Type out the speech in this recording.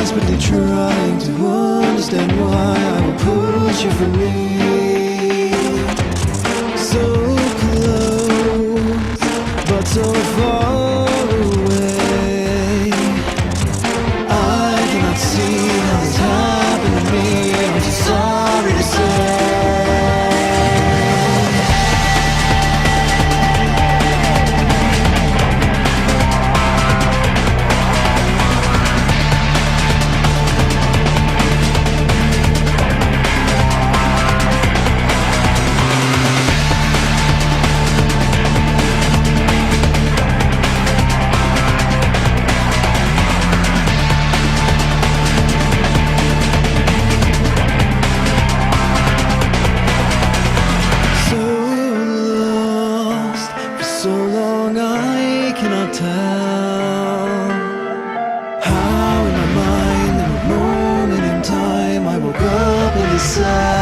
desperately trying to understand why I will push you from me. So close, but so far away. I cannot see how this happened to me. I'm just sorry to say. So long I cannot tell how in my mind in a moment in time I woke up in the sun.